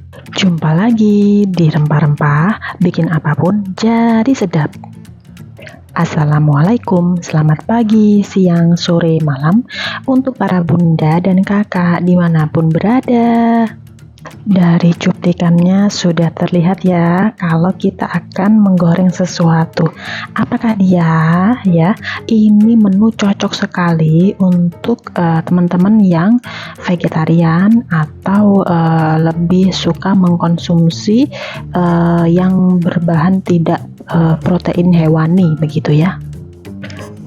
Jumpa lagi di Rempah-Rempah, bikin apapun jadi sedap. Assalamualaikum, selamat pagi, siang, sore, malam untuk para bunda dan kakak dimanapun berada. Dari cuplikannya sudah terlihat ya kalau kita akan menggoreng sesuatu. Apakah dia ya? Ini menu cocok sekali untuk teman-teman yang vegetarian atau lebih suka mengkonsumsi yang berbahan tidak protein hewani begitu ya.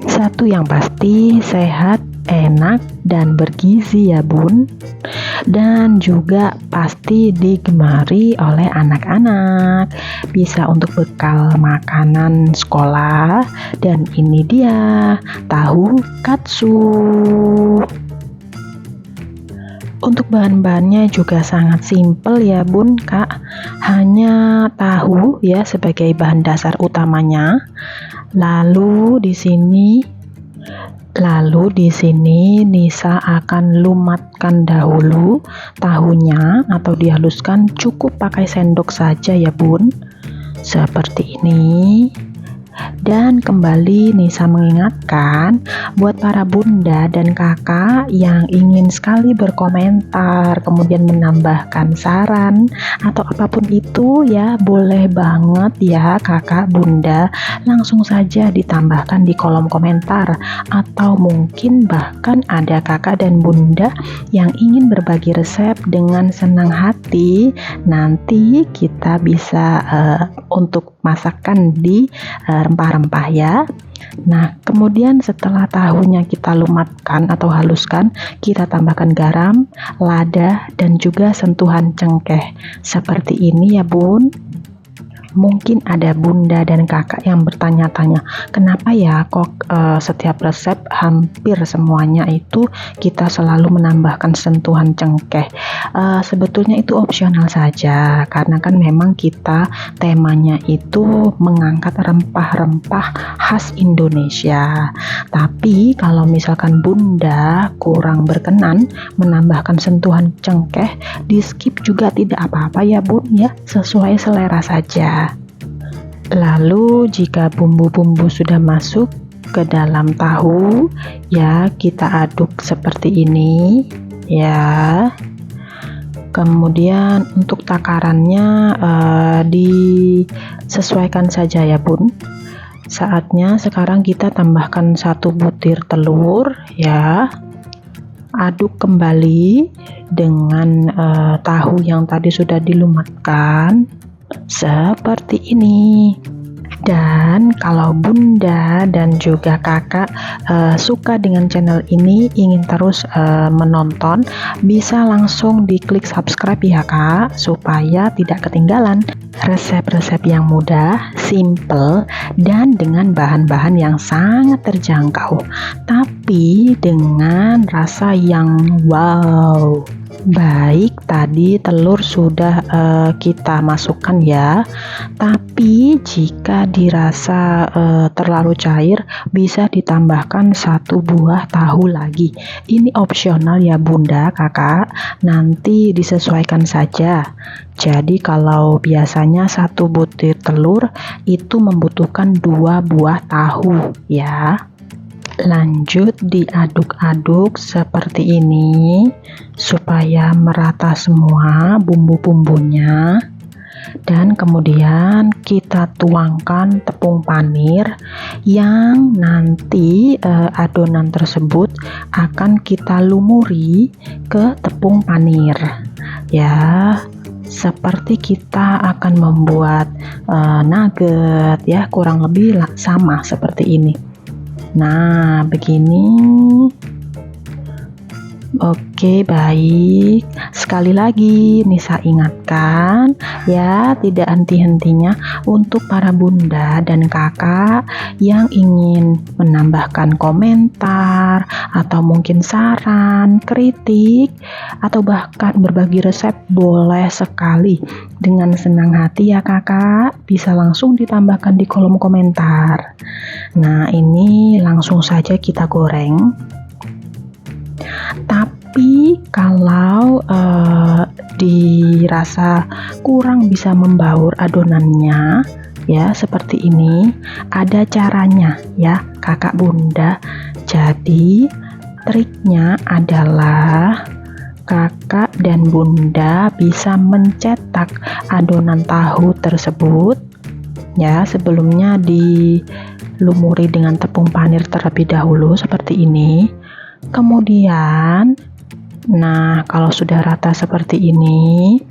Satu yang pasti sehat, enak, dan bergizi ya bun. Dan juga pasti digemari oleh anak-anak, bisa untuk bekal makanan sekolah. Dan ini dia tahu katsu. Untuk bahan-bahannya juga sangat simpel ya bun kak, hanya tahu ya sebagai bahan dasar utamanya. Lalu di sini Nisa akan lumatkan dahulu tahunya atau dihaluskan, cukup pakai sendok saja ya bun, seperti ini. Dan kembali Nisa mengingatkan buat para bunda dan kakak yang ingin sekali berkomentar kemudian menambahkan saran atau apapun itu ya, boleh banget ya kakak bunda, langsung saja ditambahkan di kolom komentar. Atau mungkin bahkan ada kakak dan bunda yang ingin berbagi resep dengan senang hati, nanti kita bisa untuk masakan di rempah-rempah ya. Nah, kemudian setelah tahunya kita lumatkan atau haluskan, kita tambahkan garam, lada, dan juga sentuhan cengkeh. Seperti ini ya bun. Mungkin ada bunda dan kakak yang bertanya-tanya, kenapa ya kok setiap resep hampir semuanya itu kita selalu menambahkan sentuhan cengkeh. Sebetulnya itu opsional saja, karena kan memang kita temanya itu mengangkat rempah-rempah khas Indonesia. Tapi kalau misalkan bunda kurang berkenan menambahkan sentuhan cengkeh, di skip juga tidak apa-apa ya bun ya, sesuai selera saja. Lalu jika bumbu-bumbu sudah masuk ke dalam tahu ya, kita aduk seperti ini ya. Kemudian untuk takarannya disesuaikan saja ya bun. Saatnya sekarang kita tambahkan 1 butir telur ya. Aduk kembali dengan tahu yang tadi sudah dilumatkan seperti ini. Dan kalau bunda dan juga kakak suka dengan channel ini, ingin terus menonton, bisa langsung diklik subscribe ya kak, supaya tidak ketinggalan resep-resep yang mudah, simple, dan dengan bahan-bahan yang sangat terjangkau, tapi dengan rasa yang wow. Baik, tadi telur sudah kita masukkan ya, tapi jika dirasa terlalu cair, bisa ditambahkan 1 buah tahu lagi. Ini opsional ya bunda kakak, nanti disesuaikan saja. Jadi kalau biasanya 1 butir telur itu membutuhkan 2 buah tahu ya. Lanjut diaduk-aduk seperti ini supaya merata semua bumbu-bumbunya. Dan kemudian kita tuangkan tepung panir yang nanti adonan tersebut akan kita lumuri ke tepung panir ya, seperti kita akan membuat nugget ya, kurang lebih sama seperti ini. Nah, begini. Oke, baik. Sekali lagi Nisa ingatkan ya, tidak henti-hentinya untuk para bunda dan kakak yang ingin menambahkan komentar atau mungkin saran, kritik, atau bahkan berbagi resep, boleh sekali. Dengan senang hati ya kakak, bisa langsung ditambahkan di kolom komentar. Nah, ini langsung saja kita goreng. Tapi Tapi kalau dirasa kurang bisa membaur adonannya ya seperti ini, ada caranya ya kakak bunda. Jadi triknya adalah kakak dan bunda bisa mencetak adonan tahu tersebut ya, sebelumnya dilumuri dengan tepung panir terlebih dahulu seperti ini. Kemudian nah kalau sudah rata seperti ini,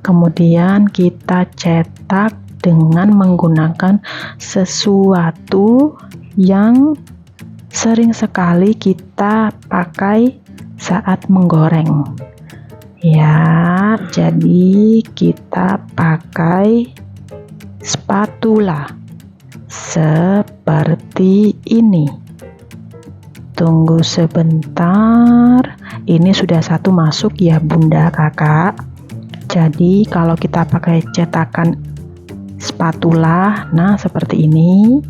kemudian kita cetak dengan menggunakan sesuatu yang sering sekali kita pakai saat menggoreng ya. Jadi kita pakai spatula seperti ini. Tunggu sebentar, ini sudah satu masuk ya bunda kakak. Jadi kalau kita pakai cetakan spatula, nah seperti ini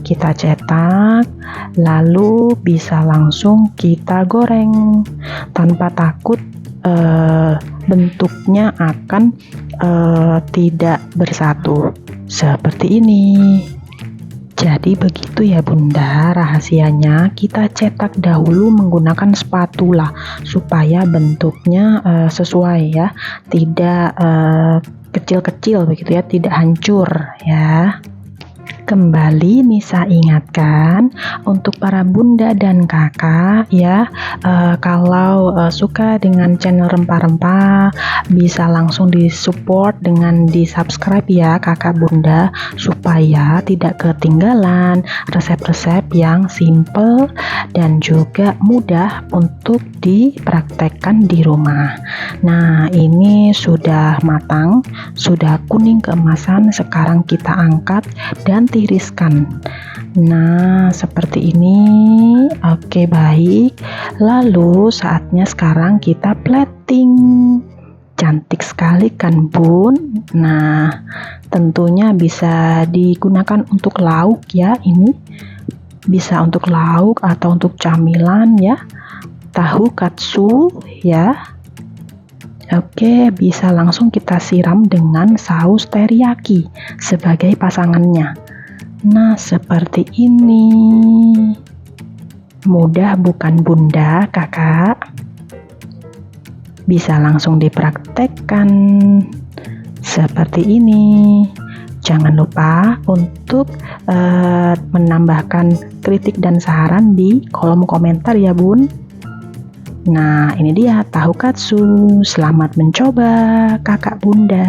kita cetak, lalu bisa langsung kita goreng tanpa takut bentuknya akan tidak bersatu seperti ini. Jadi begitu ya bunda, rahasianya kita cetak dahulu menggunakan spatula supaya bentuknya sesuai ya, tidak kecil-kecil begitu ya, tidak hancur ya. Kembali Nisa ingatkan untuk para bunda dan kakak ya, kalau suka dengan channel rempah-rempah bisa langsung disupport dengan di subscribe ya kakak bunda, supaya tidak ketinggalan resep-resep yang simple dan juga mudah untuk dipraktekkan di rumah. Nah ini sudah matang, sudah kuning keemasan, sekarang kita angkat dan tiriskan. Nah seperti ini. Oke baik, lalu saatnya sekarang kita plating. Cantik sekali kan bun. Nah tentunya bisa digunakan untuk lauk ya, ini bisa untuk lauk atau untuk camilan ya, tahu katsu ya. Oke, bisa langsung kita siram dengan saus teriyaki sebagai pasangannya. Nah seperti ini. Mudah bukan bunda kakak? Bisa langsung dipraktekkan seperti ini. Jangan lupa untuk menambahkan kritik dan saran di kolom komentar ya bun. Nah ini dia tahu katsu. Selamat mencoba kakak bunda.